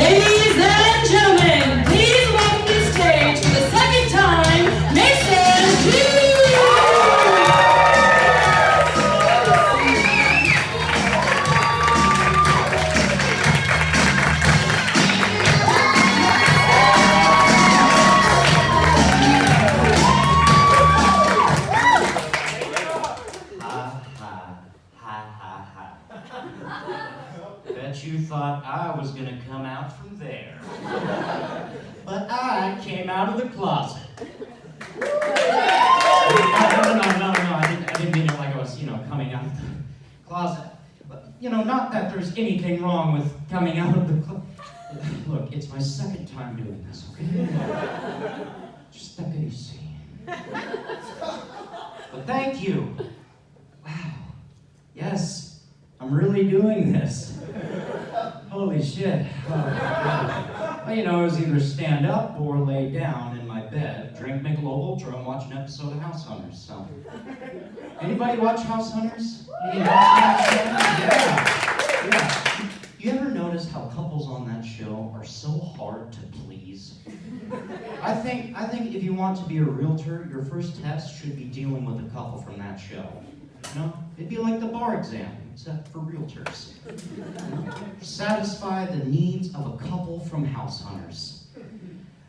Ladies and gentlemen, please welcome to the stage for the second time, Mason G. Bet you thought I was gonna come out from there. But I came out of the closet. No, I didn't mean it like I was, coming out of the closet. But, not that there's anything wrong with coming out of the closet. Look, it's my second time doing this, okay? Just step it easy. But thank you. Wow. Yes, I'm really doing this. Holy shit. Well, it was either stand up or lay down in my bed, drink Michelob Ultra, and watch an episode of House Hunters. So, anybody watch House Hunters? Yeah. You ever notice how couples on that show are so hard to please? I think if you want to be a realtor, your first test should be dealing with a couple from that show. It'd be like the bar exam, except for realtors. Satisfy the needs of a couple from House Hunters.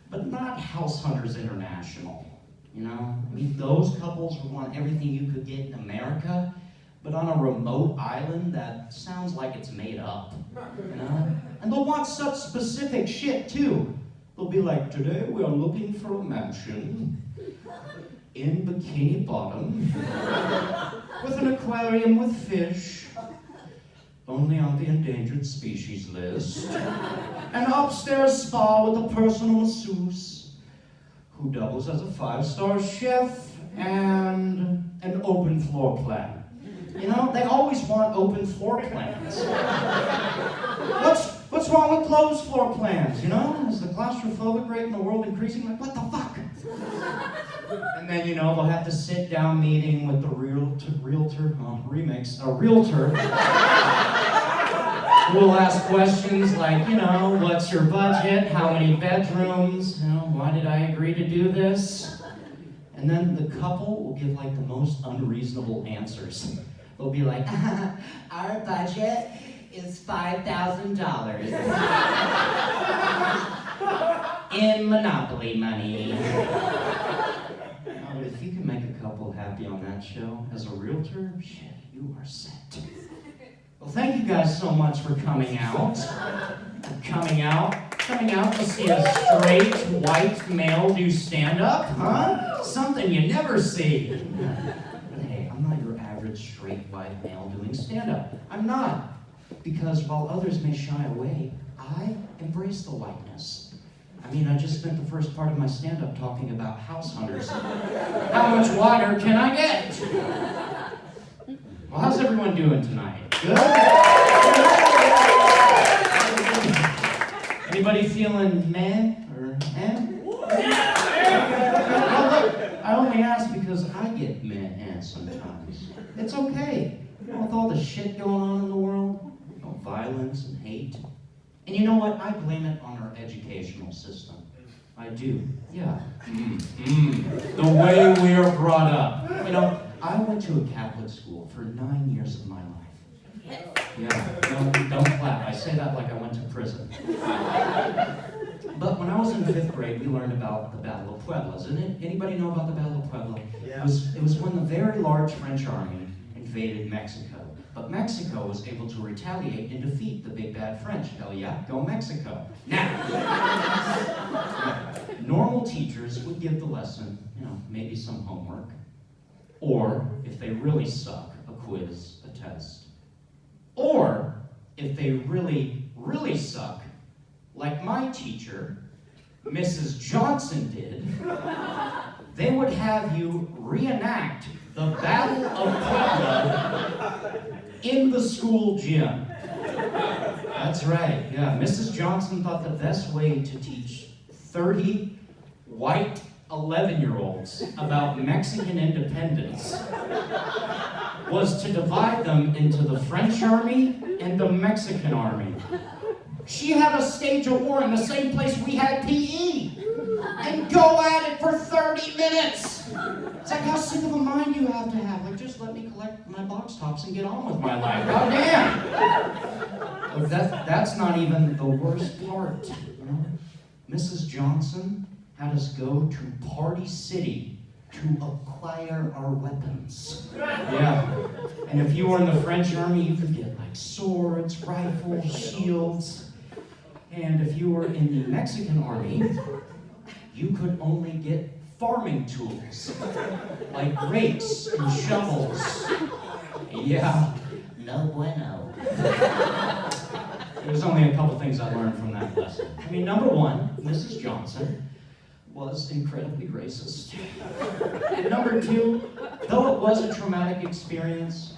But not House Hunters International. Those couples would want everything you could get in America, but on a remote island that sounds like it's made up. And they'll want such specific shit too. They'll be like, today we are looking for a mansion in Bikini Bottom with an aquarium with fish, only on the endangered species list, an upstairs spa with a personal masseuse who doubles as a 5-star chef, and an open floor plan. They always want open floor plans. What's wrong with closed floor plans, Is the claustrophobic rate in the world increasing? Like, what the fuck? And then, they'll have to sit down meeting with the realtor who will ask questions like, what's your budget? How many bedrooms? Why did I agree to do this? And then the couple will give like the most unreasonable answers. They'll be like, our budget is $5,000 in Monopoly money. But if you can make a couple happy on that show as a realtor, shit, you are set. Well, thank you guys so much for coming out. Coming out to see a straight white male do stand-up, huh? Something you never see. But hey, I'm not your average straight white male doing stand-up. I'm not. Because while others may shy away, I embrace the whiteness. I just spent the first part of my stand-up talking about house hunters. How much wider can I get? Well, how's everyone doing tonight? Good? Anybody feeling meh or eh? Well, look, I only ask because I get meh sometimes. It's okay. With all the shit going on in the world, violence and hate. And you know what? I blame it on our educational system. I do. Yeah. The way we are brought up. I went to a Catholic school for 9 years of my life. Yeah. Don't clap. I say that like I went to prison. But when I was in 5th grade, we learned about the Battle of Puebla. Anybody know about the Battle of Puebla? Yeah. It was when the very large French army invaded Mexico. But Mexico was able to retaliate and defeat the big bad French. Hell yeah, go Mexico. Now, normal teachers would give the lesson, maybe some homework. Or, if they really suck, a quiz, a test. Or, if they really, really suck, like my teacher, Mrs. Johnson did, they would have you reenact the Battle of Puebla in the school gym. That's right, yeah. Mrs. Johnson thought the best way to teach 30 white 11-year-olds about Mexican independence was to divide them into the French army and the Mexican army. She had us stage a war in the same place we had PE and go at it for 30 minutes. It's like, how sick of a mind you have to have. Like, just let me collect my box tops and get on with my life. God damn. Look, that's not even the worst part. You know? Mrs. Johnson had us go to Party City to acquire our weapons. Yeah. And if you were in the French army, you could get like swords, rifles, shields. And if you were in the Mexican army, you could only get farming tools, like rakes and shovels. Yeah, no bueno. There's only a couple things I learned from that lesson. I mean, number one, Mrs. Johnson was incredibly racist. And number two, though it was a traumatic experience,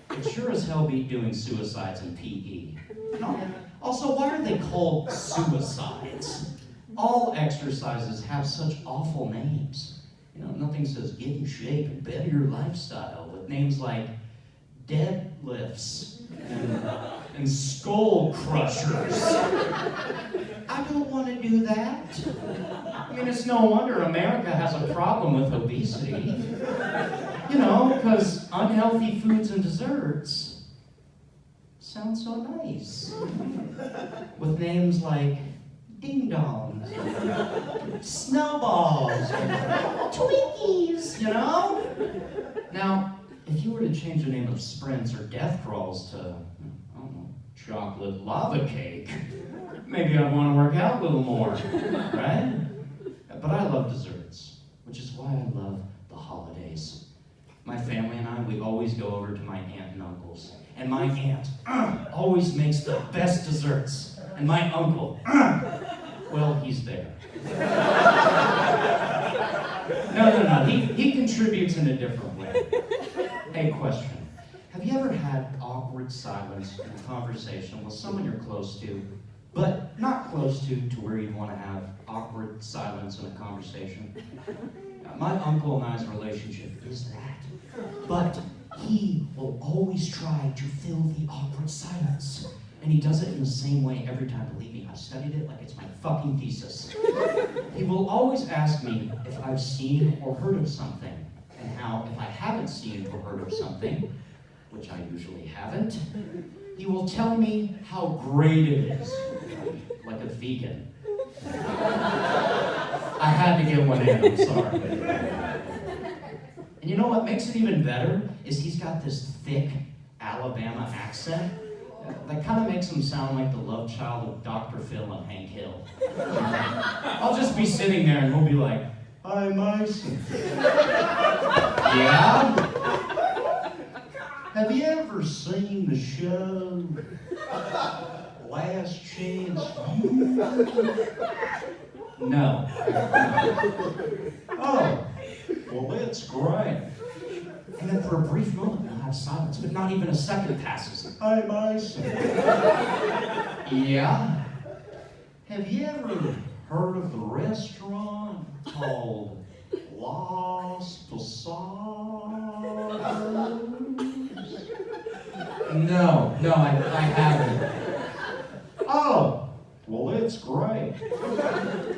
it sure as hell beat doing suicides in PE. No. Also, why are they called suicides? All exercises have such awful names. You know, nothing says get in shape and better your lifestyle with names like deadlifts and skull crushers. I don't want to do that. I mean, it's no wonder America has a problem with obesity. You know, because unhealthy foods and desserts sound so nice. With names like ding dongs, snowballs, Twinkies, you know? Now, if you were to change the name of sprints or death crawls to, I don't know, chocolate lava cake, maybe I'd want to work out a little more, right? But I love desserts, which is why I love the holidays. My family and I, we always go over to my aunt and uncle's. And my aunt always makes the best desserts. And my uncle, well, he's there. No. He contributes in a different way. Hey, question. Have you ever had awkward silence in a conversation with someone you're close to, but not close to where you'd want to have awkward silence in a conversation? My uncle and I's relationship is that. But he will always try to fill the awkward silence. And he does it in the same way every time. Believe me, I've studied it like it's my fucking thesis. He will always ask me if I've seen or heard of something, and how, if I haven't seen or heard of something, which I usually haven't, he will tell me how great it is, like a vegan. I had to get one in, I'm sorry. And you know what makes it even better is he's got this thick Alabama accent that kind of makes him sound like the love child of Dr. Phil and Hank Hill. I'll just be sitting there and he'll be like, "Hi, Mason." Yeah? Have you ever seen the show Last Chance? No. Oh, well, that's great. And then for a brief moment, we'll have silence, but not even a second passes. Hi, Mason. Yeah? Have you ever heard of the restaurant called Las Posadas? No, I haven't. Oh, well, it's great.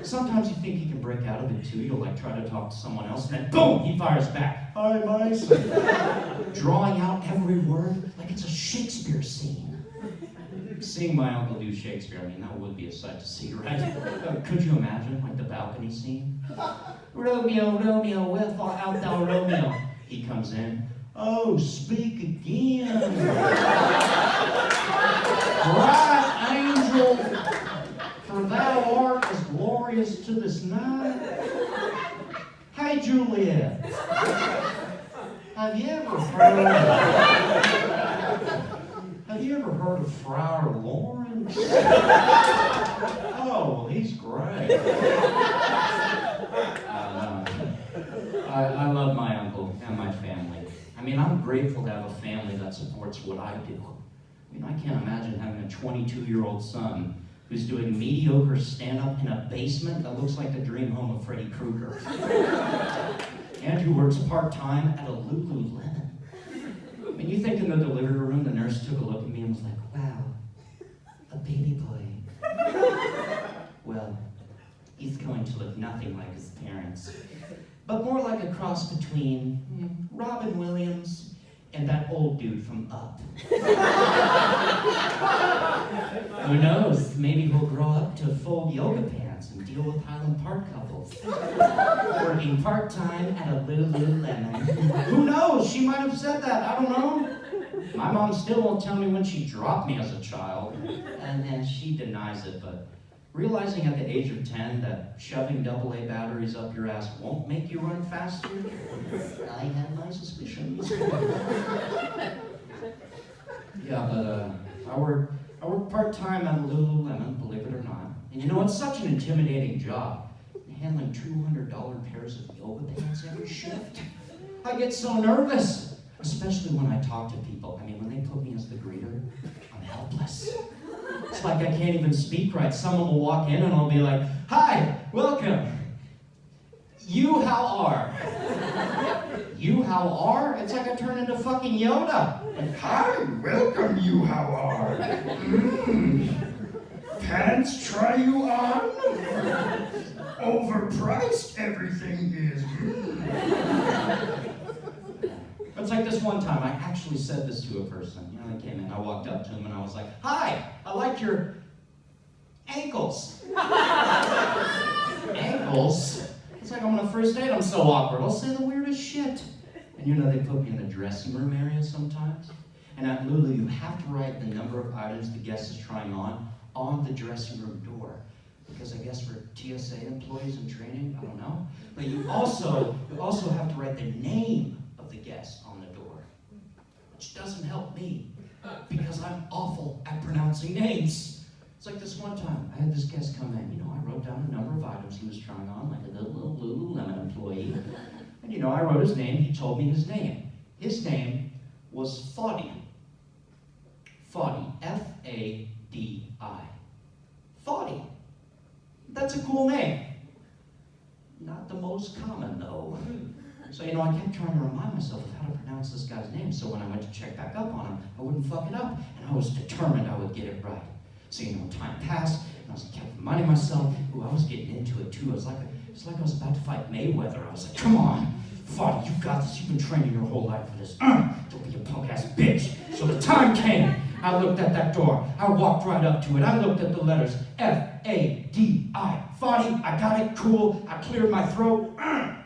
Sometimes you think he can break out of it too. You'll like try to talk to someone else, and then boom, he fires back. Hi, Mason. Drawing out every word like it's a Shakespeare scene. Seeing my uncle do Shakespeare, I mean, that would be a sight to see, right? Could you imagine, like the balcony scene? Romeo, Romeo, wherefore art thou, Romeo? He comes in. Oh, speak again. Bright angel, for thou art as glorious to this night. Hey, Juliet, have you ever heard of Friar Lawrence? Oh, well, he's great. I love my uncle and my family. I mean, I'm grateful to have a family that supports what I do. I mean, I can't imagine having a 22-year-old son who's doing mediocre stand-up in a basement that looks like the dream home of Freddy Krueger. And who works part-time at a Lululemon. I mean, you think in the delivery room, the nurse took a look at me and was like, wow, a baby boy. going to look nothing like his parents, but more like a cross between Robin Williams and that old dude from Up. Who knows, maybe he'll grow up to fold yoga pants and deal with Highland Park couples. Working part-time at a Lululemon. Who knows, she might have said that, I don't know. My mom still won't tell me when she dropped me as a child. And she denies it, but realizing at the age of 10 that shoving AA batteries up your ass won't make you run faster, I have my suspicions. Yeah, but I work part-time at Lululemon, believe it or not. And you know, it's such an intimidating job. Handling $200 pairs of yoga pants every shift. I get so nervous, especially when I talk to people. I mean, when they put me as the greeter, I'm helpless. It's like I can't even speak right. Someone will walk in and I'll be like, "Hi, welcome. You how are?" You how are? It's like I turn into fucking Yoda. Like, "Hi, welcome, you how are. Pants try you on? Overpriced everything is." It's like this one time, I actually said this to a person. You know, they came in, I walked up to him and I was like, "Hi, I like your ankles." Ankles? It's like I'm on a first date, I'm so awkward. I'll say the weirdest shit. And you know, they put me in the dressing room area sometimes. And at Lulu, you have to write the number of items the guest is trying on the dressing room door. Because I guess for TSA employees in training, I don't know. But you also have to write the name of the guest on the door, which doesn't help me because I'm awful at pronouncing names. It's like this one time, I had this guest come in. You know, I wrote down a number of items he was trying on, like a little Lululemon employee. And you know, I wrote his name. He told me his name. His name was Fadi. Fadi, F-A-D-I. Fadi. That's a cool name. Not the most common, though. So, you know, I kept trying to remind myself of how to pronounce this guy's name, so when I went to check back up on him, I wouldn't fuck it up, and I was determined I would get it right. So, you know, time passed, and I kept reminding myself, ooh, I was getting into it, too. It's like I was about to fight Mayweather. I was like, "Come on, Fadi, you got this. You've been training your whole life for this. Don't be a punk-ass bitch." So the time came. I looked at that door. I walked right up to it. I looked at the letters, F-A-D-I. Fadi, I got it, cool. I cleared my throat,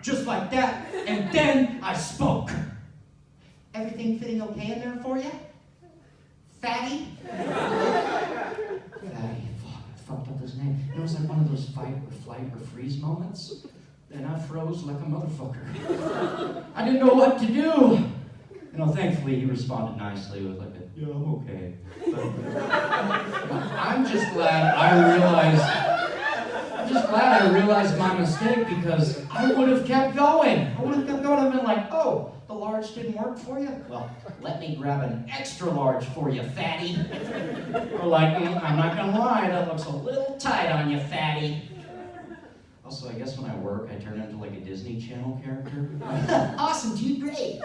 just like that. And then I spoke. "Everything fitting okay in there for you? Fatty?" Fatty, fuck, I fucked up his name. It was like one of those fight or flight or freeze moments. And I froze like a motherfucker. I didn't know what to do. You know, thankfully he responded nicely with like a, "Yeah, I'm okay." But, I'm just glad I realized my mistake because I would have kept going. I've been like, "Oh, the large didn't work for you? Well, let me grab an extra large for you, fatty." Or like, "I'm not gonna lie, that looks a little tight on you, fatty." Also, I guess when I work, I turn into like a Disney Channel character. "Awesome, dude, great."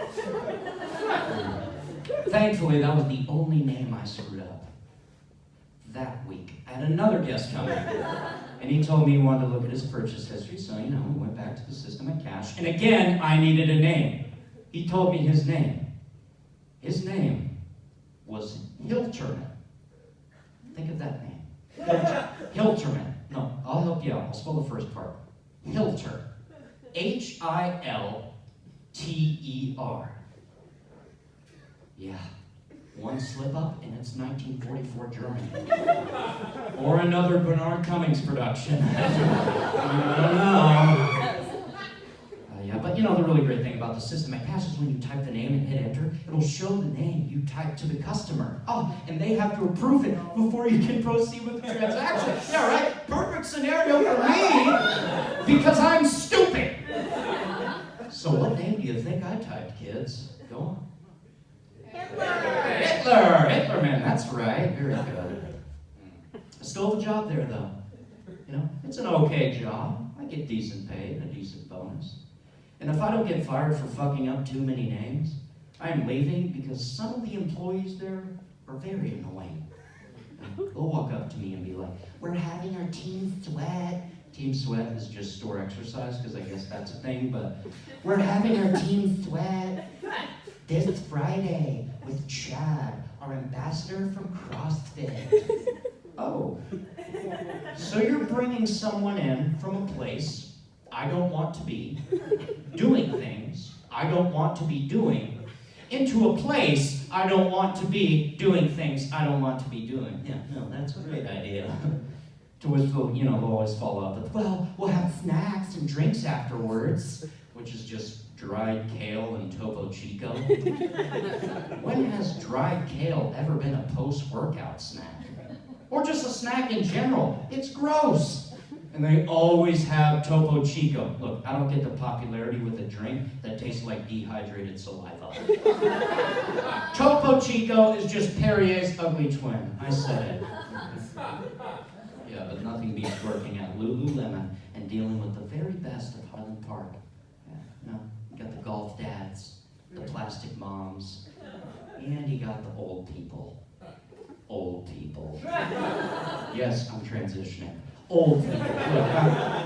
Thankfully, that was the only name I screwed up. That week, I had another guest come in, and he told me he wanted to look at his purchase history, so, you know, we went back to the system at cash, and again, I needed a name. He told me his name. His name was Hilterman. Think of that name. Hilterman. No, I'll help you out. I'll spell the first part. Hilter. H-I-L-T-E-R. Yeah. One slip up and it's 1944 Germany. Or another Bernard Cummings production. I don't know. Yeah, but you know the really great thing about the system at cash is when you type the name and hit enter, it'll show the name you typed to the customer. Oh, and they have to approve it before you can proceed with the transaction. Yeah, right? Perfect scenario for me because I'm stupid. So what name do you think I typed, kids? Go on. Hitler, man, that's right. Very good. I still have a job there, though. You know, it's an okay job. I get decent pay and a decent bonus. And if I don't get fired for fucking up too many names, I am leaving because some of the employees there are very annoying. They'll walk up to me and be like, "We're having our team sweat Team Sweat is just store exercise, because I guess that's a thing, but we're having our Team Sweat this Friday with Chad, our ambassador from CrossFit. Oh. So you're bringing someone in from a place I don't want to be, doing things I don't want to be doing, into a place I don't want to be, doing things I don't want to be doing. Yeah, no, that's a great idea. To which they'll always follow up with, well, we'll have snacks and drinks afterwards, which is just dried kale and Topo Chico. When has dried kale ever been a post-workout snack? Or just a snack in general? It's gross. And they always have Topo Chico. Look, I don't get the popularity with a drink that tastes like dehydrated saliva. Topo Chico is just Perrier's ugly twin. I said it. Yeah, but nothing beats working at Lululemon and dealing with the very best of Highland Park. Yeah, you got the golf dads, the plastic moms, and you got the old people. Old people. Yes, I'm transitioning. Old people. Look,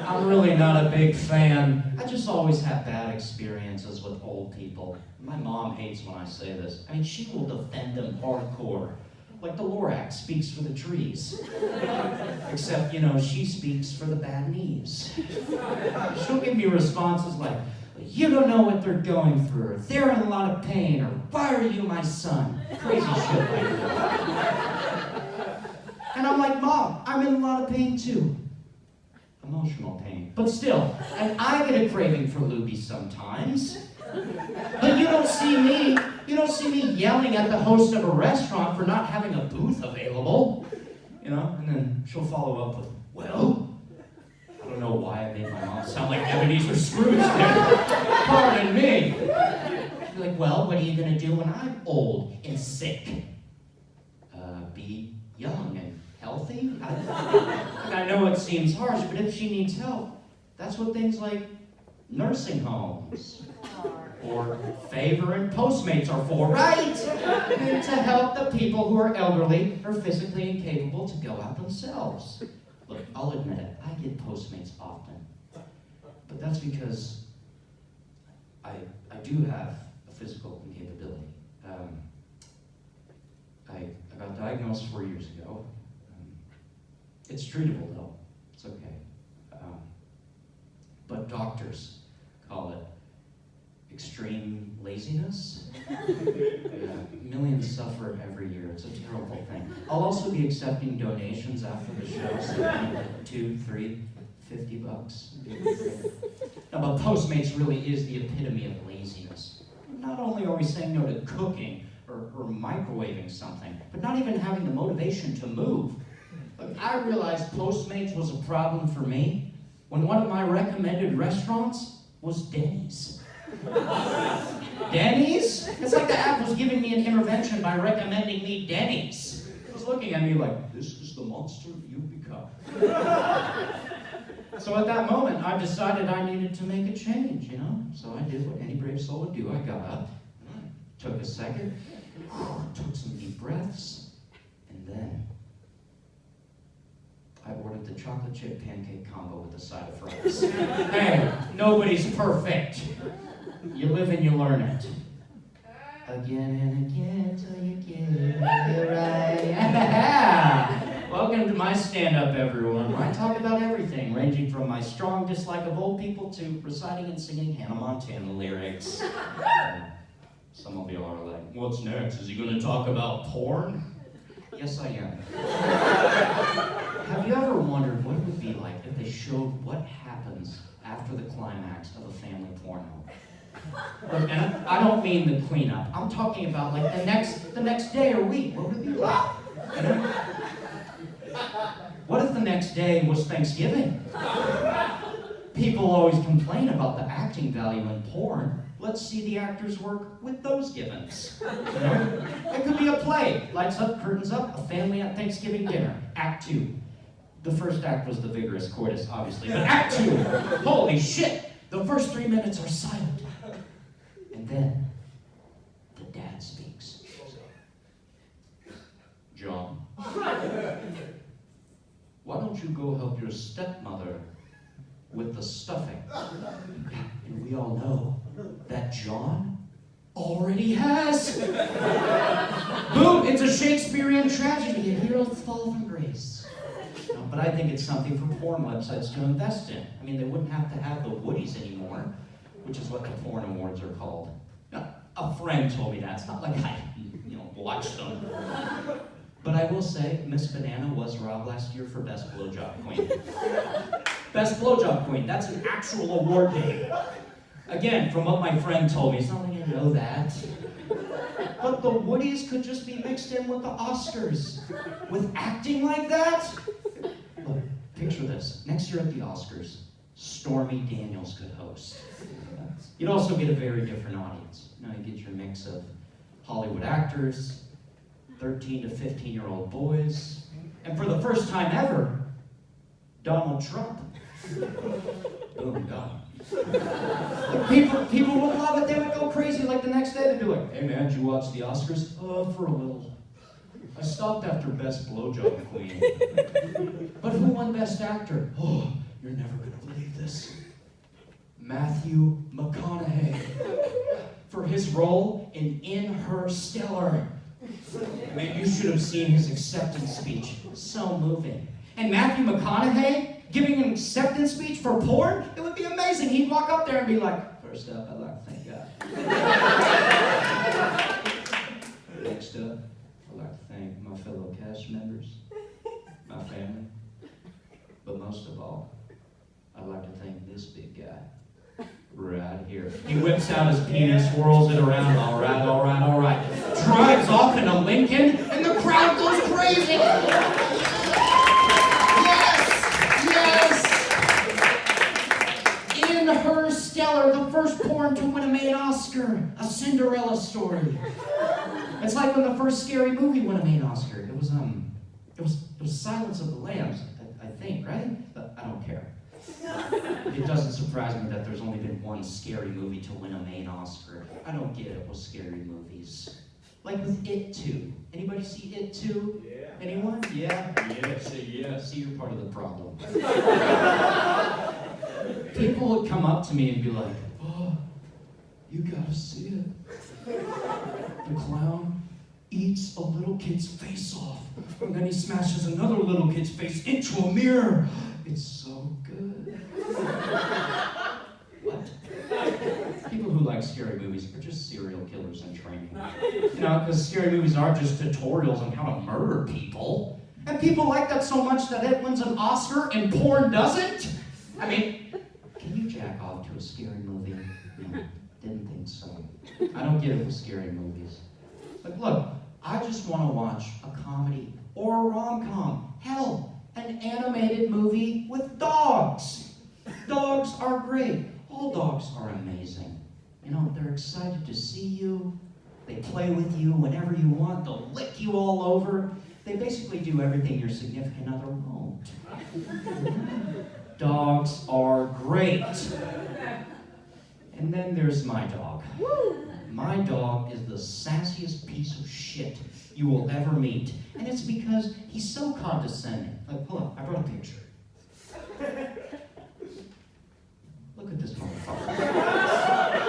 I'm really not a big fan. I just always have bad experiences with old people. My mom hates when I say this. I mean, she will defend them hardcore. Like the Lorax speaks for the trees. Except, she speaks for the bad knees. She'll give me responses like, you don't know what they're going through, or they're in a lot of pain, or why are you my son? Crazy shit like that. And I'm like, Mom, I'm in a lot of pain too. Emotional pain. But still, and I get a craving for loobies sometimes. But you don't see me yelling at the host of a restaurant for not having a booth available. And then she'll follow up with, well, I don't know why I made my mom sound like Ebenezer Scrooge there. Pardon me. She'll be like, well, what are you going to do when I'm old and sick? Be young and healthy? I know it seems harsh, but if she needs help, that's what things like nursing homes or Favor and Postmates are for, right? To help the people who are elderly or physically incapable to go out themselves. Look, I'll admit it, I get Postmates often. But that's because I do have a physical incapability. I got diagnosed 4 years ago. It's treatable though, it's okay. But doctors call it extreme laziness. Millions suffer every year. It's a terrible thing. I'll also be accepting donations after the show, so $2, $3, $50. Now, but Postmates really is the epitome of laziness. Not only are we saying no to cooking or microwaving something, but not even having the motivation to move. Look, I realized Postmates was a problem for me when one of my recommended restaurants was Denny's. Denny's? It's like the app was giving me an intervention by recommending me Denny's. It was looking at me like, this is the monster you've become. So at that moment, I decided I needed to make a change, So I did what any brave soul would do. I got up, took a second, took some deep breaths, and then I ordered the chocolate chip pancake combo with a side of fries. Hey, nobody's perfect. You live and you learn it. Again and again till you get it right. Welcome to my stand-up, everyone. I talk about everything, ranging from my strong dislike of old people to reciting and singing Hannah Montana lyrics. Some of you are like, what's next? Is he going to talk about porn? Yes, I am. Have you ever wondered what it would be like if they showed what happens after the climax of a family porno? Look, and I don't mean the cleanup. I'm talking about like the next day or week. What would it be like? What if the next day was Thanksgiving? People always complain about the acting value in porn. Let's see the actors work with those givens. It could be a play. Lights up, curtains up, a family at Thanksgiving dinner. Act 2. The first act was the vigorous coitus, obviously. But Act 2, holy shit! The first 3 minutes are silent. And then, the dad speaks. John, why don't you go help your stepmother with the stuffing. And we all know that John already has. Boom, it's a Shakespearean tragedy, and heroes fall from grace. No, but I think it's something for porn websites to invest in. I mean, they wouldn't have to have the Woodies anymore, which is what the porn awards are called. Now, a friend told me that. It's not like I, watched them. But I will say, Miss Banana was robbed last year for Best Blowjob Queen. Best Blowjob Queen, that's an actual award name. Again, from what my friend told me, it's not like I know that. But the Woodies could just be mixed in with the Oscars. With acting like that? Look, picture this. Next year at the Oscars, Stormy Daniels could host. You'd also get a very different audience. You get your mix of Hollywood actors, 13 to 15-year-old boys, and for the first time ever, Donald Trump. Boom, done. People would love it. They would go crazy. Like the next day, they'd be like, "Hey man, did you watch the Oscars?" For a little. I stopped after Best Blowjob Queen. But who won Best Actor? Oh, you're never gonna believe this. Matthew McConaughey for his role in Interstellar. Man, you should have seen his acceptance speech. So moving. And Matthew McConaughey giving an acceptance speech for porn? It would be amazing. He'd walk up there and be like, "First up, I'd like to thank God. Next up, I'd like to thank my fellow cast members, my family. But most of all, I'd like to thank this big guy right here." He whips out his penis, whirls it around. All right. Drives off in a Lincoln, and the crowd goes crazy. Yes. Interstellar, the first porn to win a main Oscar, a Cinderella story. It's like when the first scary movie won a main Oscar. It was Silence of the Lambs, I think, right? But I don't care. It doesn't surprise me that there's only been one scary movie to win a main Oscar. I don't get it with scary movies. Like with It 2. Anybody see It 2? Yeah. Anyone? Yeah? Yeah, say yeah. See, you're part of the problem. People would come up to me and be like, "Oh, you gotta see it. The clown eats a little kid's face off, and then he smashes another little kid's face into a mirror. It's so good." What? People who like scary movies are just serial killers in training. Because scary movies are just tutorials on how to murder people. And people like that so much that it wins an Oscar and porn doesn't? I mean, can you jack off to a scary movie? No, didn't think so. I don't get it with scary movies. But look, I just want to watch a comedy or a rom-com. Hell, an animated movie with dogs. Dogs are great. All dogs are amazing. They're excited to see you. They play with you whenever you want. They'll lick you all over. They basically do everything your significant other won't. Dogs are great. And then there's my dog. My dog is the sassiest piece of shit you will ever meet. And it's because he's so condescending. Like, hold on, I brought a picture. Look at this motherfucker.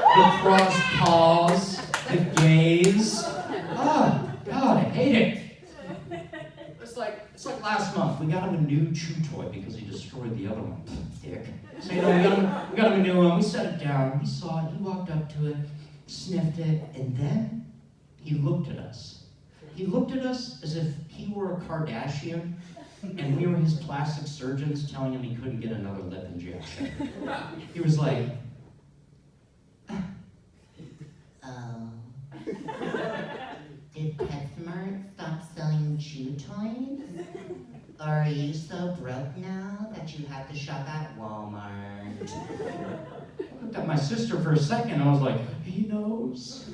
The crossed paws, the gaze. Oh, God, I hate it. It's like last month. We got him a new chew toy because he destroyed the other one. Dick. So, we got him a new one. We set it down. He saw it. He walked up to it, sniffed it, and then he looked at us. He looked at us as if he were a Kardashian and we were his plastic surgeons telling him he couldn't get another lip injection. He was like, did PetSmart stop selling chew toys? Or are you so broke now that you have to shop at Walmart? I looked at my sister for a second and I was like, he knows.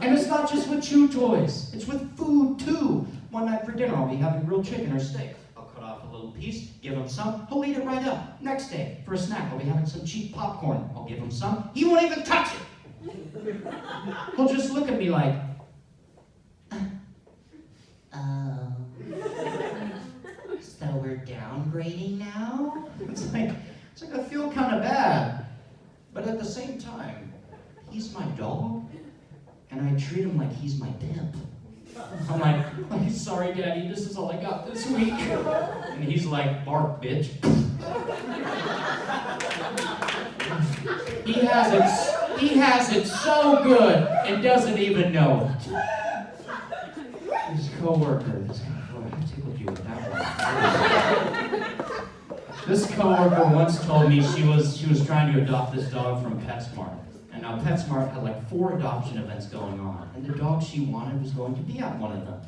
And it's not just with chew toys, it's with food too. One night for dinner, I'll be having grilled chicken or steak. I'll cut off a little piece, give him some, he'll eat it right up. Next day, for a snack, I'll be having some cheap popcorn. I'll give him some, he won't even touch it. He'll just look at me like, Oh. So we're downgrading now? it's like a he's my dog, and I treat him like he's my pimp. I'm like, "I'm sorry, Daddy, this is all I got this week." And he's like, "Bark, bitch." He has it so good and doesn't even know it. His coworker, I tickled you with that one. This coworker once told me she was trying to adopt this dog from PetSmart. And now PetSmart had like 4 adoption events going on, and the dog she wanted was going to be at one of them.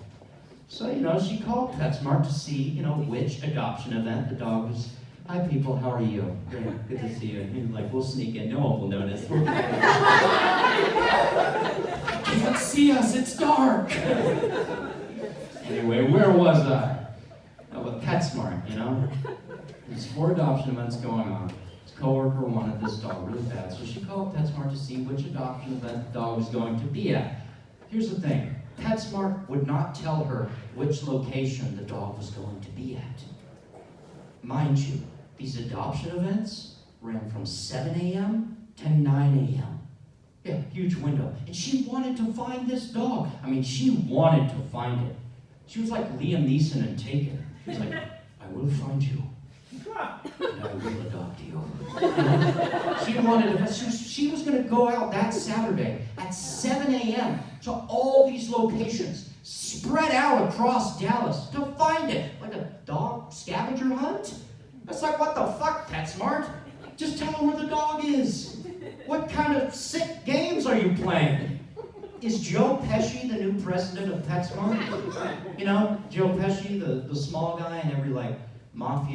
So, she called PetSmart to see, which adoption event the dog was. "Hi people, how are you? Good to see you." And he's like, "We'll sneak in, no one will notice." "Can't see us, it's dark." Anyway, where was I? With PetSmart, There's 4 adoption events going on. His coworker wanted this dog really bad, so she called PetSmart to see which adoption event the dog was going to be at. Here's the thing, PetSmart would not tell her which location the dog was going to be at. Mind you, these adoption events ran from 7 a.m. to 9 a.m. Yeah, huge window. And she wanted to find this dog. She wanted to find it. She was like Liam Neeson in Taken. She was like, "I will find you. And I will adopt you." She was going to go out that Saturday at 7 a.m. to all these locations, spread out across Dallas to find it. Like a dog scavenger hunt? It's like, what the fuck, PetSmart? Just tell her where the dog is. What kind of sick games are you playing? Is Joe Pesci the new president of PetSmart? Joe Pesci, the small guy in every mob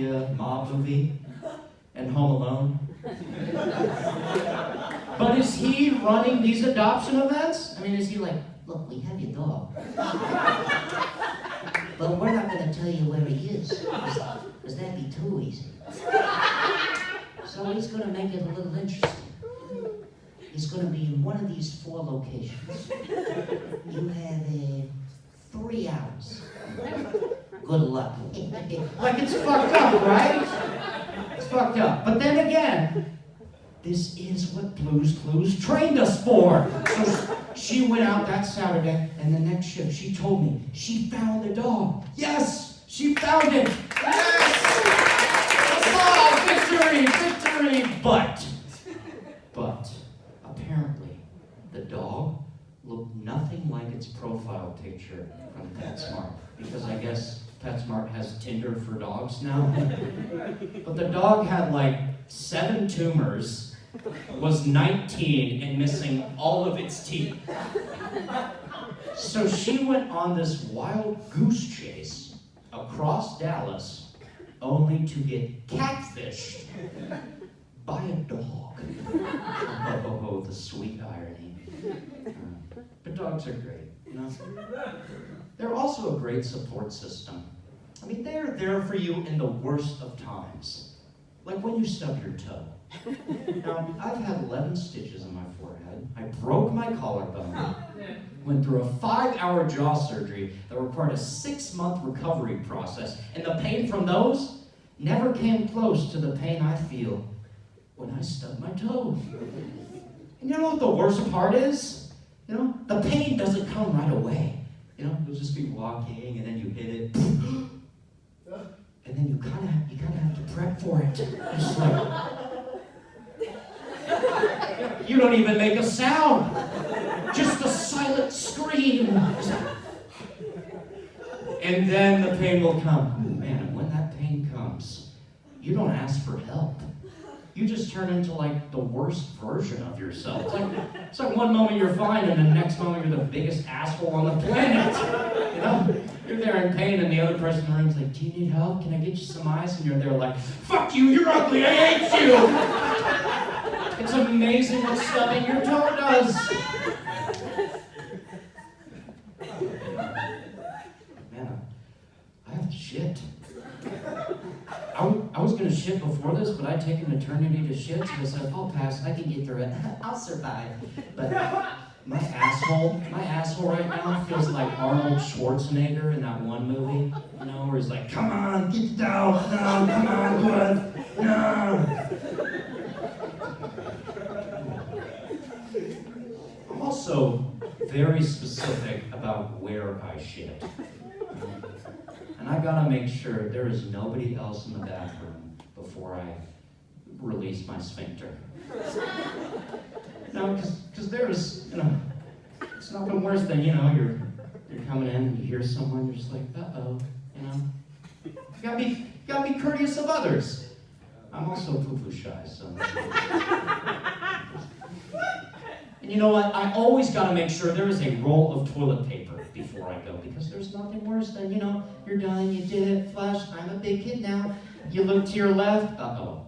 movie, and Home Alone. But is he running these adoption events? Is he like, "Look, we have your dog, but we're not going to tell you where he is, because that'd be too easy. So he's going to make it a little interesting. He's going to be in one of these 4 locations. You have 3 hours. Good luck." Like, it's fucked up, right? It's fucked up. But then again, this is what Blue's Clues trained us for. So she went out that Saturday, and the next shift, she told me she found the dog. Yes, she found it. Yes! Oh, victory, victory! But, apparently, the dog looked nothing like its profile picture from PetSmart, because I guess PetSmart has Tinder for dogs now. But the dog had 7 tumors, was 19, and missing all of its teeth. So she went on this wild goose chase across Dallas, only to get catfished by a dog. Oh, the sweet irony. But dogs are great, They're also a great support system. They're there for you in the worst of times. Like when you stub your toe. Now, I've had 11 stitches on my forehead. I broke my collarbone. Went through a 5-hour jaw surgery that required a 6-month recovery process. And the pain from those never came close to the pain I feel when I stub my toe. And you know what the worst part is? The pain doesn't come right away. You'll just be walking and then you hit it. And then you kind of have to prep for it. It's like, you don't even make a sound. Just a silent scream. And then the pain will come. Ooh, man, and when that pain comes, you don't ask for help. You just turn into the worst version of yourself. It's like one moment you're fine, and the next moment you're the biggest asshole on the planet. You're there in pain, and the other person in the room's like, "Do you need help? Can I get you some ice?" And you're there like, "Fuck you, you're ugly, I hate you!" It's amazing what stubbing your toe does. Man, I have to shit. I was going to shit before this, but I'd taken an eternity to shit, so I said, "I'll pass, I can get through it. I'll survive." But my asshole right now feels like Arnold Schwarzenegger in that one movie, where he's like, "Come on, get down, no, come on, good, no." also very specific about where I shit. And I gotta make sure there is nobody else in the bathroom before I release my sphincter. No, because there's, it's nothing worse than, you're coming in and you hear someone, you're just like, uh-oh, You gotta be courteous of others. I'm also poo-poo shy, so. And you know what? I always gotta make sure there is a roll of toilet paper before I go, because there's nothing worse than, you're done, you did it, flush, I'm a big kid now. You look to your left, uh-oh.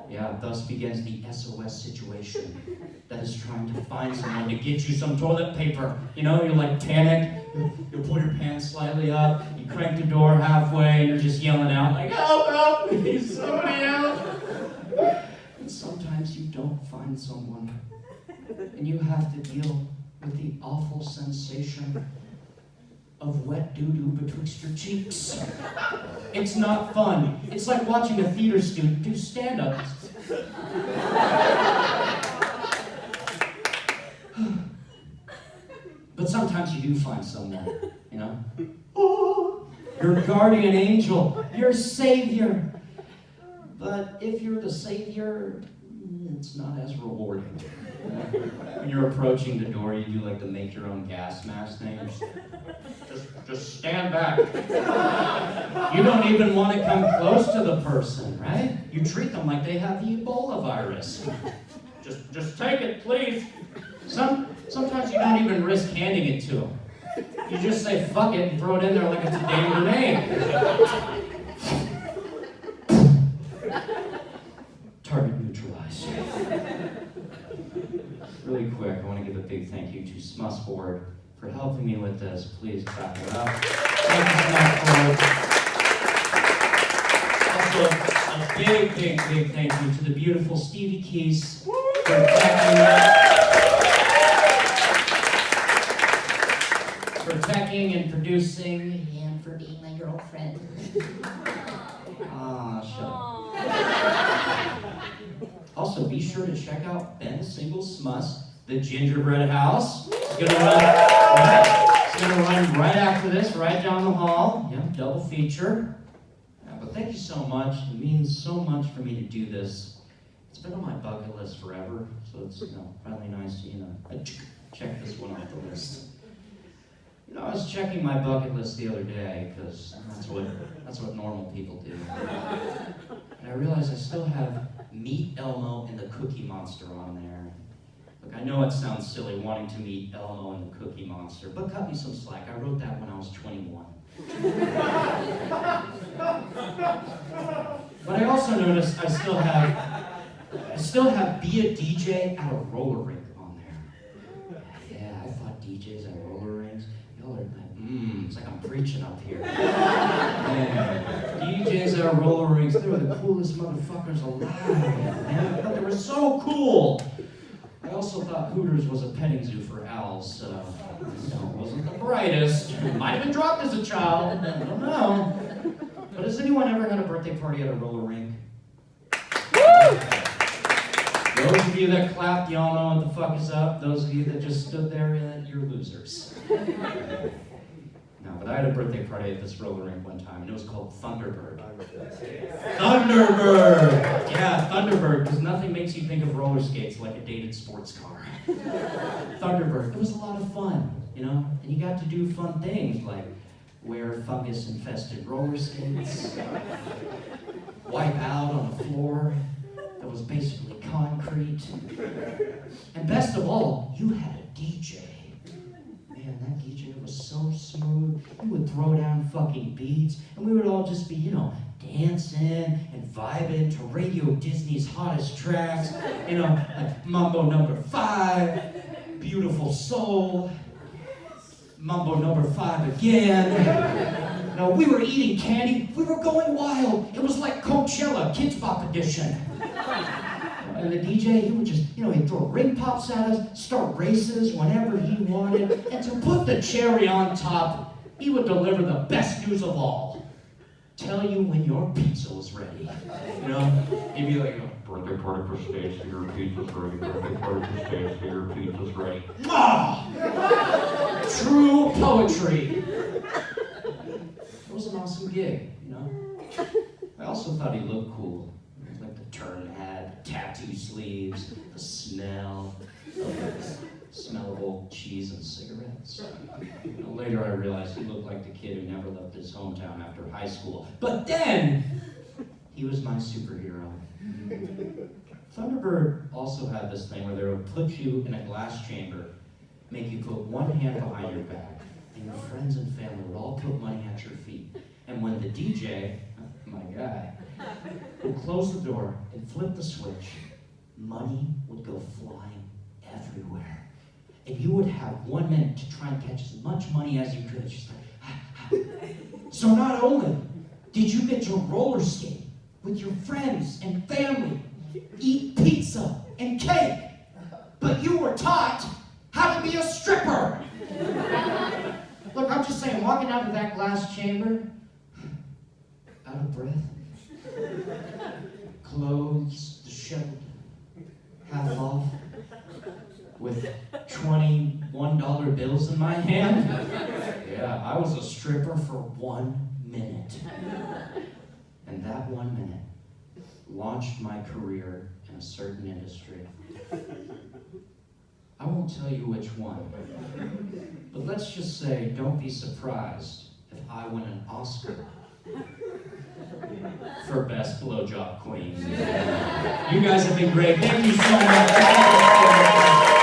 Yeah, thus begins the SOS situation that is trying to find someone to get you some toilet paper. You're like panicked, you pull your pants slightly up, you crank the door halfway, and you're just yelling out like, help, please, somebody help. And sometimes you don't find someone, and you have to deal with the awful sensation of wet doo-doo betwixt your cheeks. It's not fun. It's like watching a theater student do stand-up. But sometimes you do find someone, Oh, your guardian angel, your savior. But if you're the savior, it's not as rewarding. When you're approaching the door, you do like the make your own gas mask thing. Just stand back. You don't even want to come close to the person, right? You treat them like they have the Ebola virus. Just take it, please. Sometimes you don't even risk handing it to them. You just say fuck it and throw it in there like it's a damn grenade. Target neutralized. Really quick, I want to give a big thank you to Smuss Ford for helping me with this. Please clap it up. Thank you, Smuss Ford. Also, a big thank you to the beautiful Stevie Keys for teching and producing, And for being my girlfriend. shut up. Also, be sure to check out Ben Singles Smuss, the Gingerbread House. It's gonna run right after this, right down the hall. Yeah, double feature. But thank you so much. It means so much for me to do this. It's been on my bucket list forever, so it's finally nice to check this one off the list. I was checking my bucket list the other day, because that's what normal people do. And I realized I still have Meet Elmo and the Cookie Monster on there. Look, I know it sounds silly wanting to meet Elmo and the Cookie Monster, but cut me some slack. I wrote that when I was 21. But I also noticed I still have Be a DJ at a roller rink on there. Yeah, I thought DJs at roller rinks, y'all are like, it's like I'm preaching up here. Man, DJs at roller rinks, they were the coolest motherfuckers alive, man. I thought they were so cool. I also thought Hooters was a petting zoo for owls, so it wasn't the brightest. It might have been dropped as a child, I don't know. But has anyone ever had a birthday party at a roller rink? Those of you that clapped, y'all know what the fuck is up. Those of you that just stood there, you're losers. No, but I had a birthday party at this roller rink one time, and it was called Thunderbird. Thunderbird! Yeah, Thunderbird, because nothing makes you think of roller skates like a dated sports car. Thunderbird, it was a lot of fun, and you got to do fun things like wear fungus-infested roller skates, wipe out on a floor that was basically concrete, and best of all, you had a DJ. Man, that DJ was so smooth. He would throw down fucking beats, and we would all just be, dancing and vibing to Radio Disney's hottest tracks, like Mambo Number 5, Beautiful Soul, Mambo Number 5 again. We were eating candy. We were going wild. It was like Coachella, Kids Bop edition. And the DJ, he would just, he'd throw ring pops at us, start races whenever he wanted, and to put the cherry on top, he would deliver the best news of all. Tell you when your pizza was ready. He'd be like, birthday party for Stacy, your pizza's ready. Birthday party for Stacy, your pizza's ready. True poetry. It was an awesome gig, you know? I also thought he looked cool. Like the turn hat, tattoo sleeves, the smell of old cheese and cigarettes. You know, later I realized he looked like the kid who never left his hometown after high school. But then, he was my superhero. Thunderbird also had this thing where they would put you in a glass chamber, make you put one hand behind your back, and your friends and family would all put money at your feet. And when the DJ, my guy, would close the door and flip the switch, money would go flying everywhere. And you would have 1 minute to try and catch as much money as you could. It's just like, So not only did you get to roller skate with your friends and family, eat pizza and cake, but you were taught how to be a stripper. Look, I'm just saying, walking out of that glass chamber, out of breath, clothes disheveled, half off, with $21 bills in my hand. Yeah, I was a stripper for 1 minute. And that 1 minute launched my career in a certain industry. I won't tell you which one, but let's just say, don't be surprised if I win an Oscar for Best Blowjob Queen. You guys have been great. Thank you so much.